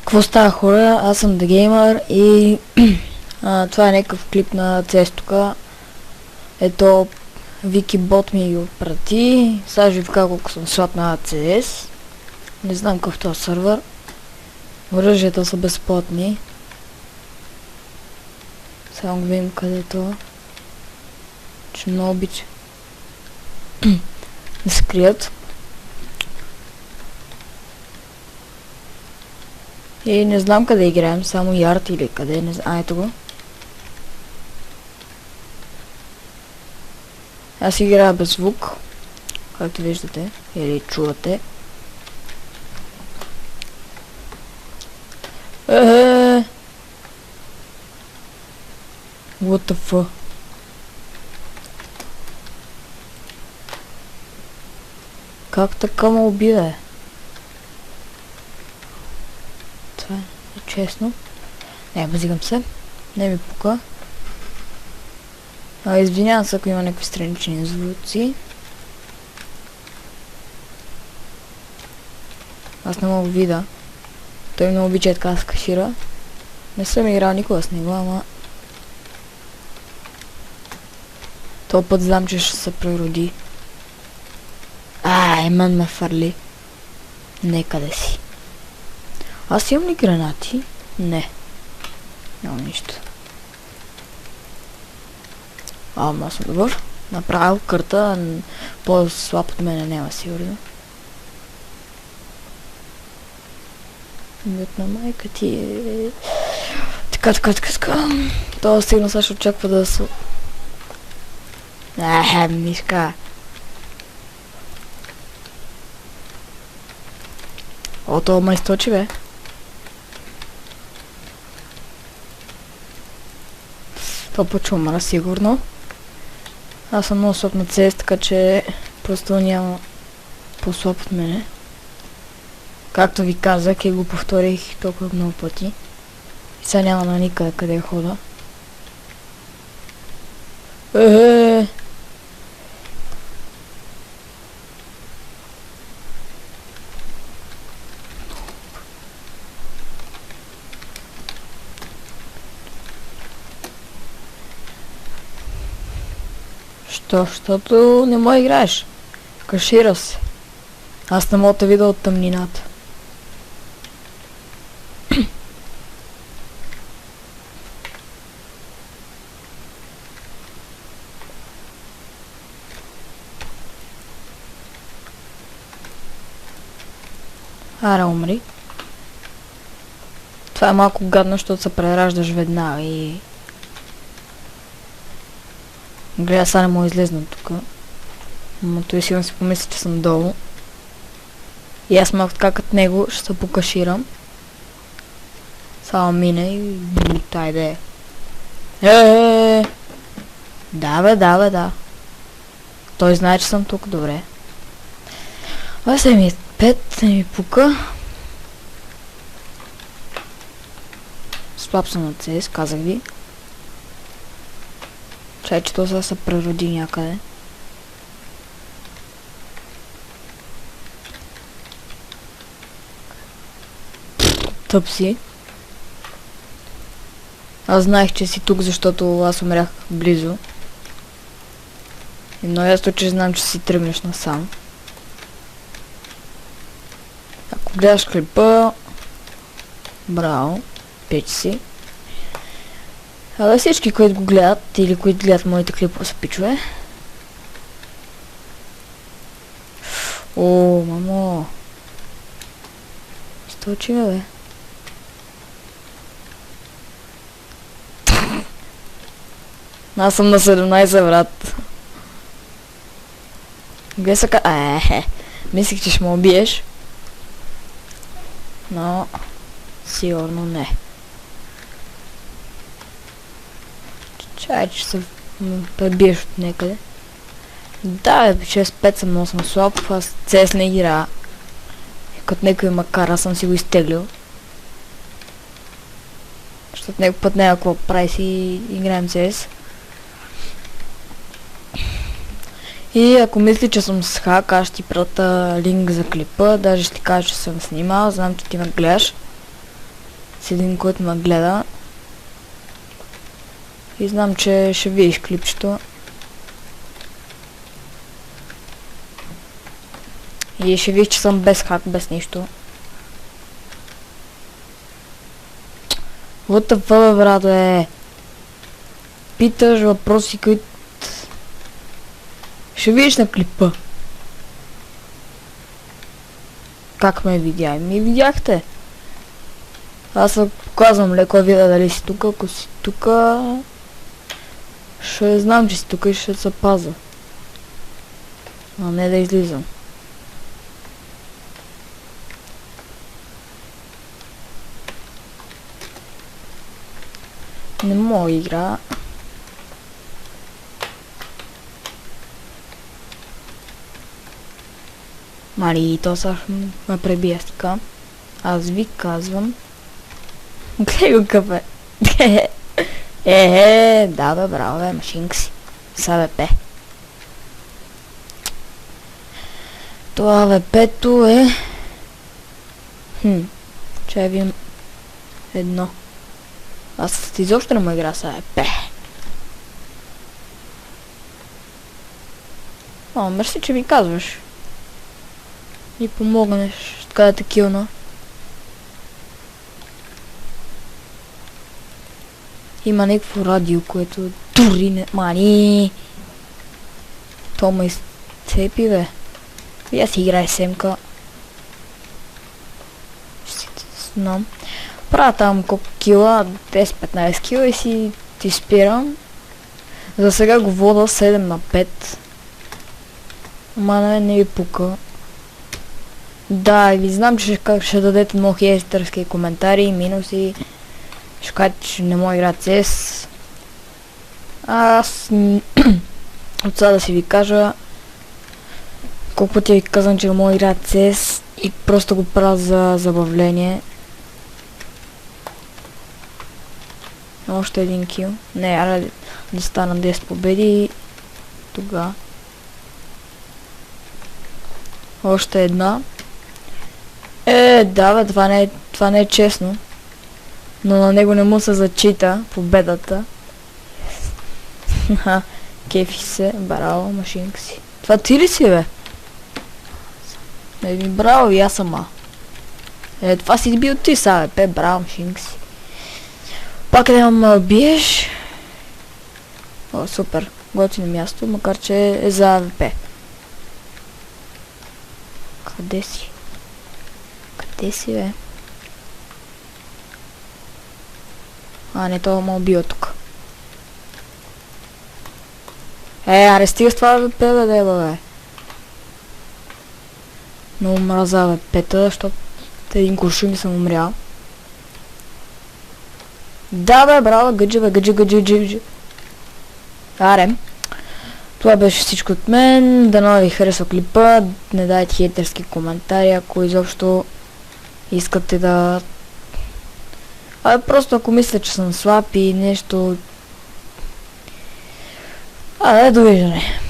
Какво става, хора? Аз съм The Gamer и това е някакъв клип на CS тук. Ето, Викибот ми ги отпрати. Сега ще ви кажа колко съм слаб на CS. Не знам какъв това сървър. Оръжията са безплатни. Само го видим къде е това. Че много обича да се крият. И не знам къде играем, само ярд или къде, не знам. Ето го. Аз играя без звук, както виждате, или чувате. What the fuck? Как така ме убива? Това е честно. Не, базигам се. Не ми пука. Извинявам се, ако има някакви странични звуци. Аз не мога видя. Той много обича така с кашира. Не съм играл никога с него, ама... този път знам, че ще се прероди. Мен ме фърли. Некъде си. Аз имам ли гранати? Не. Нямам нищо. Аз съм добър. Направил карта, по-слаб от мене няма сигурно. Мют на майка ти е... Така. Това сигурно сега ще очаква да се... мишка. О, това ма източи, бе. Това почва умра, сигурно. Аз съм много слаб на CS, така че просто няма по-слаб от мене. Както ви казах и го повторих толкова много пъти. И сега няма на никъде къде хода. Защото не мога играеш. Кашира се. Аз не мога да видя от тъмнината. Аре, умри. Това е малко гадно, защото се прераждаш веднага и... Гледа, сега не мога излезна тук. Но той сигурно си помисли, че съм долу. И аз малко така като него ще се покаширам. Само мине и... Тай да е. Да. Той знае, че съм тук, добре. Това се ми е 5, не ми пука. Слаб съм на CS, казах ви. Чай, че то сега се прероди някъде. Тъп си. Аз знаех, че си тук, защото аз умрях близо. И много ясно, че знам, че си тръгнеш насам. Ако гледаш клипа... Браво. Пич си. Всички, които го гледат или които гледат моите клипове са пичове. О, мамо. Сточи ме, бе. Аз съм на 17, брат. Гледай са мислих, че ще ме убиеш. Но... Сигурно не. Чай, че се пребиеш от някъде. Да, бе, 6-5 съм, но съм слаб. Аз CS не игра. Като някой ма кара, съм си го изтеглил. Защото някой път няма какво прави си играем CS. И ако мисли, че съм с хак, аз ще ти прата линк за клипа. Даже ще ти кажа, че съм снимал. Знам, че ти ме гледаш. с един, който ме гледа. И знам, че ще видиш клипчето. И ще видиш, че съм без хак, без нищо. What the fuck, брате? Питаш въпроси, които... Ще видиш на клипа. Как ме видя? Ми видяхте. Аз се показвам леко вида дали си тук. Ако си тук, ще знам, че си тук и ще се паза. А не да излизам. Не мога игра. Мали, то сега ме пребия така. Аз ви казвам. Гледай го кафе. Да бе, браво бе, машинка си. Са ВП. Това ВП-то е... Чай ви едно. Аз изобщо не му игра са ВП. О, мерси, че ми казваш. И помогнеш, така да те килна. Има някакво радио, което дори не... Мани! То ме изцепи, бе. И аз играй семка. Ще си знам. Правя там колко кила, 10-15 кила и си ти спирам. За сега го вода 7 на 5. Ама на мен не ви пука. Да, ви знам, че ще дадете много хейтерски коментари и минуси. Ще кажете, че не мога играти CS. Аз... от сега да си ви кажа... Колко пъти ви казвам, че не мога играти CS и просто го правя за забавление. Още един кил. Не, аре да стана 10 победи и... Тога. Още една. Да бе, това не е честно. Но на него не му се зачита победата. Кефи се, браво, машинка си. Това ти ли си, бе? Браво, и аз сама. Това си бил ти са, бе, браво, машинка си. Пак да ме биеш. О, супер. Готино място, макар че е за АВП. Къде си? Къде си, бе? А, не, това ме убива тук. Аре стига с това АВП, бе. Много мраза АВП-та, защото един куршум и съм умрял. Да бе, браво, гъджи бе, гъджи. Аре. Това беше всичко от мен. Дано ви харесва клипа. Не дайте хейтерски коментари, ако изобщо искате да... просто ако мисля, че съм слаб и нещо... довиждане.